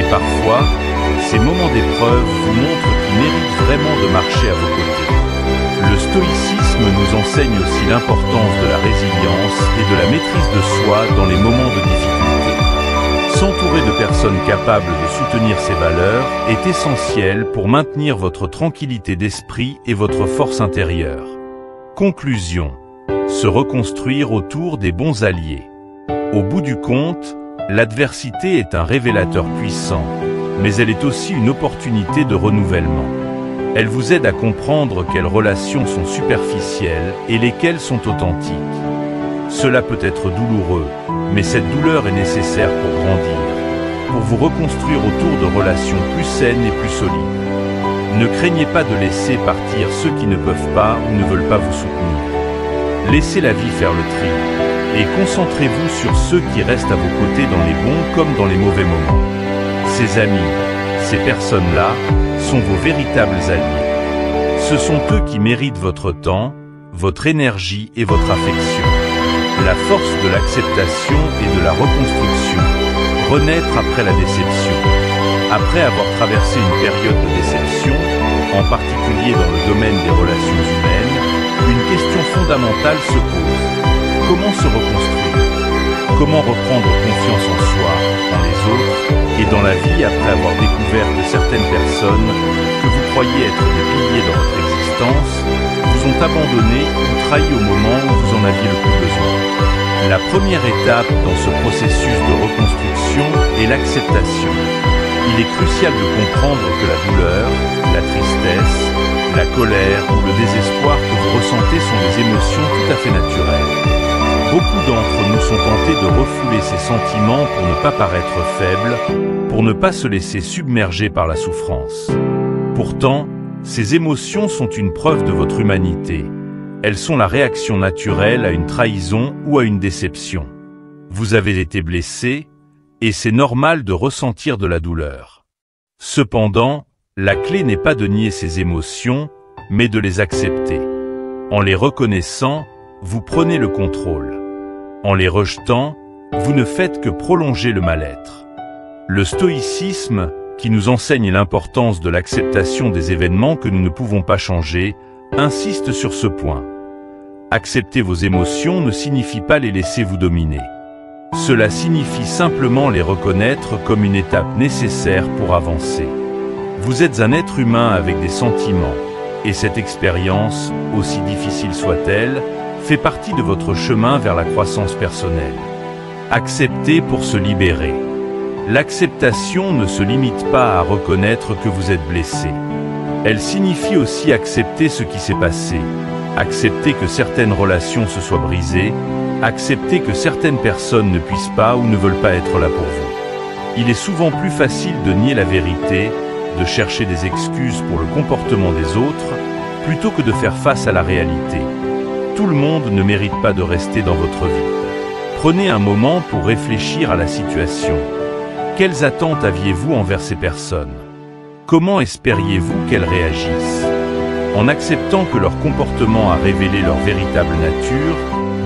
Et parfois, ces moments d'épreuve vous montrent qui méritent vraiment de marcher à vos côtés. Le stoïcisme nous enseigne aussi l'importance de la résilience et de la maîtrise de soi dans les moments de difficulté. S'entourer de personnes capables de soutenir ces valeurs est essentiel pour maintenir votre tranquillité d'esprit et votre force intérieure. Conclusion. Se reconstruire autour des bons alliés. Au bout du compte, l'adversité est un révélateur puissant, mais elle est aussi une opportunité de renouvellement. Elle vous aide à comprendre quelles relations sont superficielles et lesquelles sont authentiques. Cela peut être douloureux, mais cette douleur est nécessaire pour grandir, pour vous reconstruire autour de relations plus saines et plus solides. Ne craignez pas de laisser partir ceux qui ne peuvent pas ou ne veulent pas vous soutenir. Laissez la vie faire le tri, et concentrez-vous sur ceux qui restent à vos côtés dans les bons comme dans les mauvais moments. Ces amis, ces personnes-là, sont vos véritables alliés. Ce sont eux qui méritent votre temps, votre énergie et votre affection. La force de l'acceptation et de la reconstruction, renaître après la déception. Après avoir traversé une période de déception, en particulier dans le domaine des relations humaines, question fondamentale se pose. Comment se reconstruire? Comment reprendre confiance en soi, en les autres, et dans la vie après avoir découvert que certaines personnes, que vous croyiez être des piliers dans votre existence, vous ont abandonné ou trahi au moment où vous en aviez le plus besoin? La première étape dans ce processus de reconstruction est l'acceptation. Il est crucial de comprendre que la douleur, la tristesse, la colère ou le désespoir que vous ressentez sont des émotions tout à fait naturelles. Beaucoup d'entre nous sont tentés de refouler ces sentiments pour ne pas paraître faibles, pour ne pas se laisser submerger par la souffrance. Pourtant, ces émotions sont une preuve de votre humanité. Elles sont la réaction naturelle à une trahison ou à une déception. Vous avez été blessé, et c'est normal de ressentir de la douleur. Cependant, la clé n'est pas de nier ces émotions, mais de les accepter. En les reconnaissant, vous prenez le contrôle. En les rejetant, vous ne faites que prolonger le mal-être. Le stoïcisme, qui nous enseigne l'importance de l'acceptation des événements que nous ne pouvons pas changer, insiste sur ce point. Accepter vos émotions ne signifie pas les laisser vous dominer. Cela signifie simplement les reconnaître comme une étape nécessaire pour avancer. Vous êtes un être humain avec des sentiments, et cette expérience, aussi difficile soit-elle, fait partie de votre chemin vers la croissance personnelle. Accepter pour se libérer. L'acceptation ne se limite pas à reconnaître que vous êtes blessé. Elle signifie aussi accepter ce qui s'est passé, accepter que certaines relations se soient brisées, accepter que certaines personnes ne puissent pas ou ne veulent pas être là pour vous. Il est souvent plus facile de nier la vérité, de chercher des excuses pour le comportement des autres, plutôt que de faire face à la réalité. Tout le monde ne mérite pas de rester dans votre vie. Prenez un moment pour réfléchir à la situation. Quelles attentes aviez-vous envers ces personnes? Comment espériez-vous qu'elles réagissent? En acceptant que leur comportement a révélé leur véritable nature,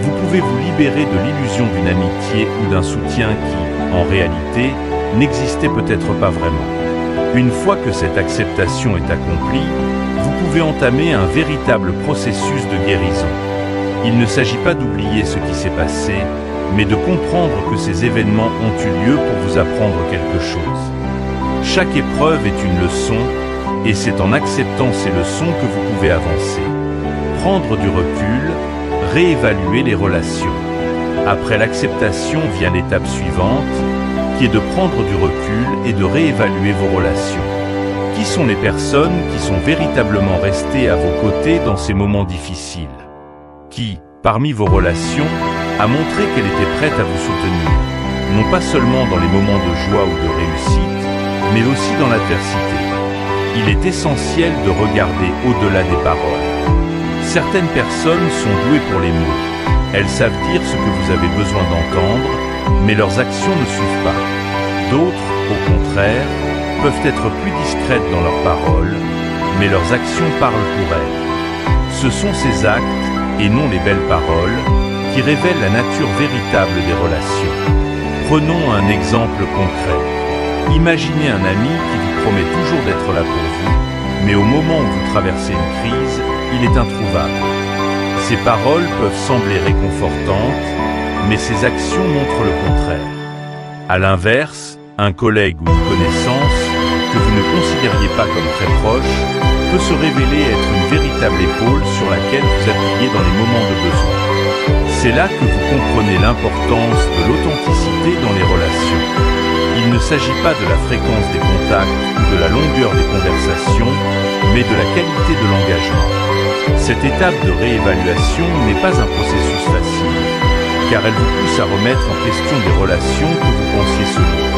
vous pouvez vous libérer de l'illusion d'une amitié ou d'un soutien qui, en réalité, n'existait peut-être pas vraiment. Une fois que cette acceptation est accomplie, vous pouvez entamer un véritable processus de guérison. Il ne s'agit pas d'oublier ce qui s'est passé, mais de comprendre que ces événements ont eu lieu pour vous apprendre quelque chose. Chaque épreuve est une leçon, et c'est en acceptant ces leçons que vous pouvez avancer. Prendre du recul, réévaluer les relations. Après l'acceptation vient l'étape suivante, qui est de prendre du recul et de réévaluer vos relations. Qui sont les personnes qui sont véritablement restées à vos côtés dans ces moments difficiles? Qui, parmi vos relations, a montré qu'elle était prête à vous soutenir, non pas seulement dans les moments de joie ou de réussite, mais aussi dans l'adversité. Il est essentiel de regarder au-delà des paroles. Certaines personnes sont douées pour les mots. Elles savent dire ce que vous avez besoin d'entendre, mais leurs actions ne suivent pas. D'autres, au contraire, peuvent être plus discrètes dans leurs paroles, mais leurs actions parlent pour elles. Ce sont ces actes, et non les belles paroles, qui révèlent la nature véritable des relations. Prenons un exemple concret. Imaginez un ami qui vous promet toujours d'être là pour vous, mais au moment où vous traversez une crise, il est introuvable. Ses paroles peuvent sembler réconfortantes, mais ses actions montrent le contraire. À l'inverse, un collègue ou une connaissance, que vous ne considériez pas comme très proche, peut se révéler être une véritable épaule sur laquelle vous appuyez dans les moments de besoin. C'est là que vous comprenez l'importance de l'authenticité dans les relations. Il ne s'agit pas de la fréquence des contacts ou de la longueur des conversations, mais de la qualité de l'engagement. Cette étape de réévaluation n'est pas un processus facile, car elle vous pousse à remettre en question des relations que vous pensiez solides.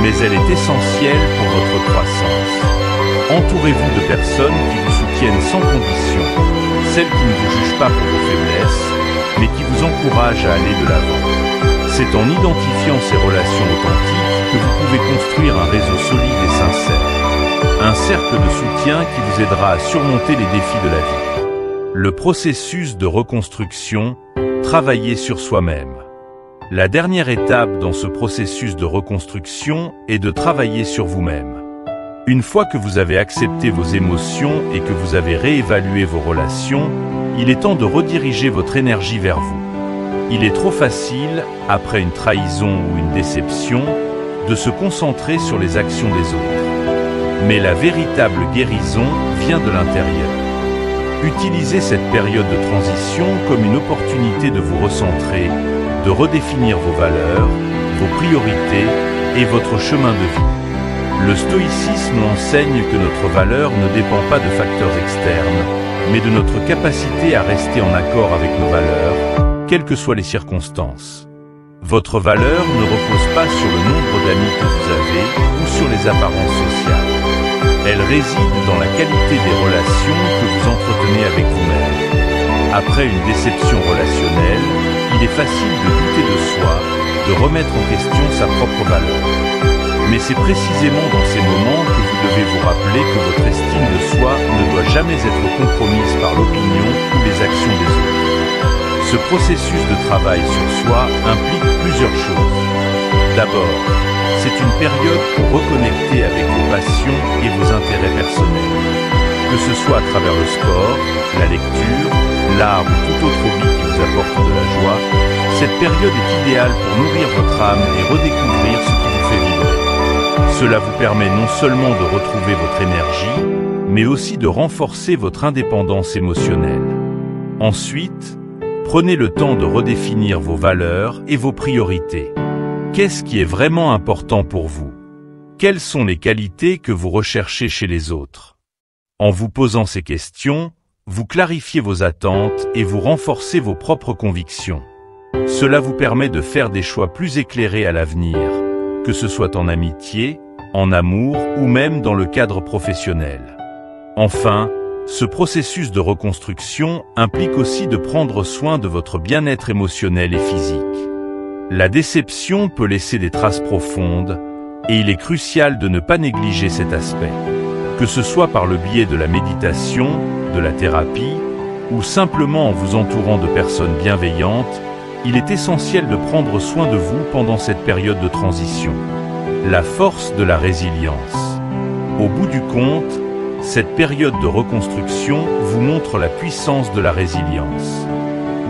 Mais elle est essentielle pour votre croissance. Entourez-vous de personnes qui vous soutiennent sans condition, celles qui ne vous jugent pas pour vos faiblesses, mais qui vous encouragent à aller de l'avant. C'est en identifiant ces relations authentiques que vous pouvez construire un réseau solide et sincère. Un cercle de soutien qui vous aidera à surmonter les défis de la vie. Le processus de reconstruction, travailler sur soi-même. La dernière étape dans ce processus de reconstruction est de travailler sur vous-même. Une fois que vous avez accepté vos émotions et que vous avez réévalué vos relations, Il est temps de rediriger votre énergie vers vous. Il est trop facile, après une trahison ou une déception, de se concentrer sur les actions des autres. Mais la véritable guérison vient de l'intérieur. Utilisez cette période de transition comme une opportunité de vous recentrer, de redéfinir vos valeurs, vos priorités et votre chemin de vie. Le stoïcisme enseigne que notre valeur ne dépend pas de facteurs externes, mais de notre capacité à rester en accord avec nos valeurs, quelles que soient les circonstances. Votre valeur ne repose pas sur le nombre d'amis que vous avez ou sur les apparences sociales. Elle réside dans la qualité des relations que vous entretenez avec vous-même. Après une déception relationnelle, il est facile de douter de soi, de remettre en question sa propre valeur. Mais c'est précisément dans ces moments que vous devez vous rappeler que votre estime de soi ne doit jamais être compromise par l'opinion ou les actions des autres. Ce processus de travail sur soi implique plusieurs choses. D'abord, c'est une période pour reconnecter avec vos passions et vos intérêts personnels. Que ce soit à travers le sport, la lecture, l'art ou tout autre hobby qui vous apporte de la joie, cette période est idéale pour nourrir votre âme et redécouvrir ce qui vous fait vibrer. Cela vous permet non seulement de retrouver votre énergie, mais aussi de renforcer votre indépendance émotionnelle. Ensuite, prenez le temps de redéfinir vos valeurs et vos priorités. Qu'est-ce qui est vraiment important pour vous? Quelles sont les qualités que vous recherchez chez les autres? En vous posant ces questions, vous clarifiez vos attentes et vous renforcez vos propres convictions. Cela vous permet de faire des choix plus éclairés à l'avenir, que ce soit en amitié, en amour ou même dans le cadre professionnel. Enfin, ce processus de reconstruction implique aussi de prendre soin de votre bien-être émotionnel et physique. La déception peut laisser des traces profondes et il est crucial de ne pas négliger cet aspect. Que ce soit par le biais de la méditation, de la thérapie ou simplement en vous entourant de personnes bienveillantes, il est essentiel de prendre soin de vous pendant cette période de transition. La force de la résilience. Au bout du compte, cette période de reconstruction vous montre la puissance de la résilience.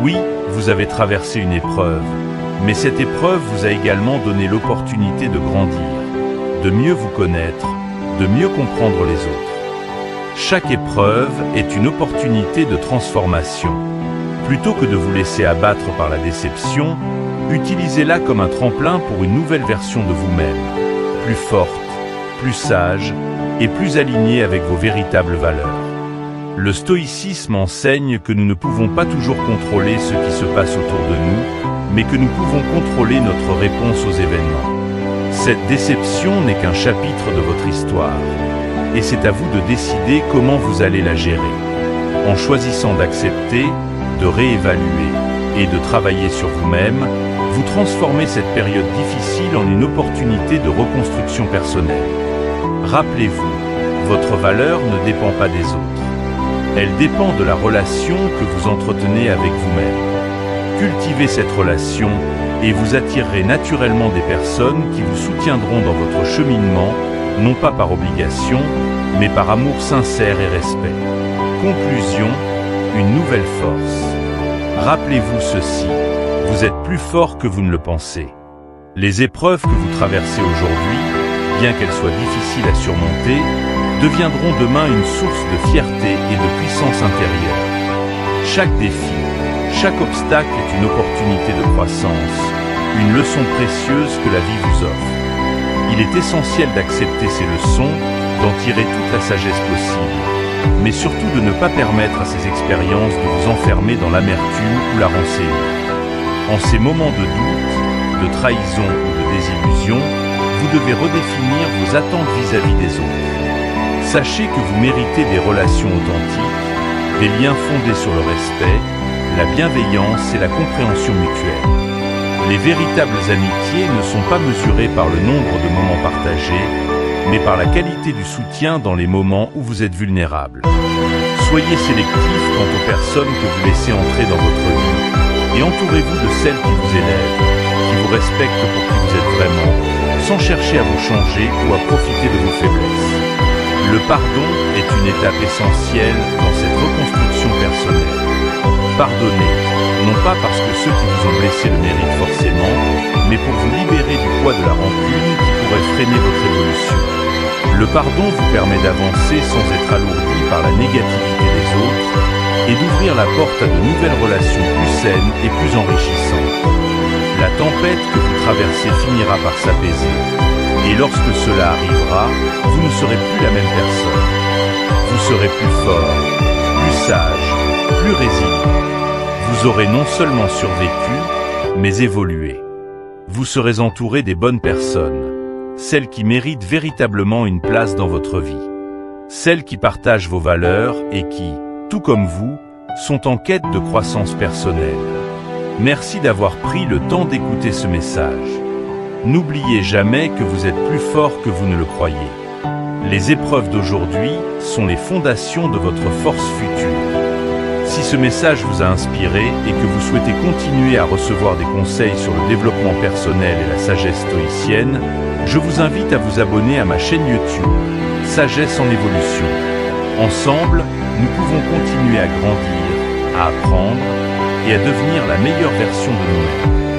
Oui, vous avez traversé une épreuve, mais cette épreuve vous a également donné l'opportunité de grandir, de mieux vous connaître, de mieux comprendre les autres. Chaque épreuve est une opportunité de transformation. Plutôt que de vous laisser abattre par la déception, utilisez-la comme un tremplin pour une nouvelle version de vous-même, plus forte, plus sage et plus alignée avec vos véritables valeurs. Le stoïcisme enseigne que nous ne pouvons pas toujours contrôler ce qui se passe autour de nous, mais que nous pouvons contrôler notre réponse aux événements. Cette déception n'est qu'un chapitre de votre histoire, et c'est à vous de décider comment vous allez la gérer. En choisissant d'accepter, de réévaluer et de travailler sur vous-même, vous transformez cette période difficile en une opportunité de reconstruction personnelle. Rappelez-vous, votre valeur ne dépend pas des autres. Elle dépend de la relation que vous entretenez avec vous-même. Cultivez cette relation et vous attirerez naturellement des personnes qui vous soutiendront dans votre cheminement, non pas par obligation, mais par amour sincère et respect. Conclusion, une nouvelle force. Rappelez-vous ceci, vous êtes plus fort que vous ne le pensez. Les épreuves que vous traversez aujourd'hui, bien qu'elles soient difficiles à surmonter, deviendront demain une source de fierté et de puissance intérieure. Chaque défi, chaque obstacle est une opportunité de croissance, une leçon précieuse que la vie vous offre. Il est essentiel d'accepter ces leçons, d'en tirer toute la sagesse possible, mais surtout de ne pas permettre à ces expériences de vous enfermer dans l'amertume ou la rancune. En ces moments de doute, de trahison ou de désillusion, vous devez redéfinir vos attentes vis-à-vis des autres. Sachez que vous méritez des relations authentiques, des liens fondés sur le respect, la bienveillance et la compréhension mutuelle. Les véritables amitiés ne sont pas mesurées par le nombre de moments partagés, mais par la qualité du soutien dans les moments où vous êtes vulnérable. Soyez sélectif quant aux personnes que vous laissez entrer dans votre vie et entourez-vous de celles qui vous élèvent, qui vous respectent pour qui vous êtes vraiment, sans chercher à vous changer ou à profiter de vos faiblesses. Le pardon est une étape essentielle dans cette reconstruction personnelle. Pardonnez, non pas parce que ceux qui vous ont blessé le méritent forcément, mais pour vous libérer du poids de la rancune qui pourrait freiner votre évolution. Le pardon vous permet d'avancer sans être alourdi par la négativité des autres et d'ouvrir la porte à de nouvelles relations plus saines et plus enrichissantes. La tempête que vous traversez finira par s'apaiser, et lorsque cela arrivera, vous ne serez plus la même personne. Vous serez plus fort, plus sage, plus résilient. Vous aurez non seulement survécu, mais évolué. Vous serez entouré des bonnes personnes, celles qui méritent véritablement une place dans votre vie, celles qui partagent vos valeurs et qui, tout comme vous, sont en quête de croissance personnelle. Merci d'avoir pris le temps d'écouter ce message. N'oubliez jamais que vous êtes plus fort que vous ne le croyez. Les épreuves d'aujourd'hui sont les fondations de votre force future. Si ce message vous a inspiré et que vous souhaitez continuer à recevoir des conseils sur le développement personnel et la sagesse stoïcienne, je vous invite à vous abonner à ma chaîne YouTube, Sagesse en évolution. Ensemble, nous pouvons continuer à grandir, à apprendre et à devenir la meilleure version de nous-mêmes.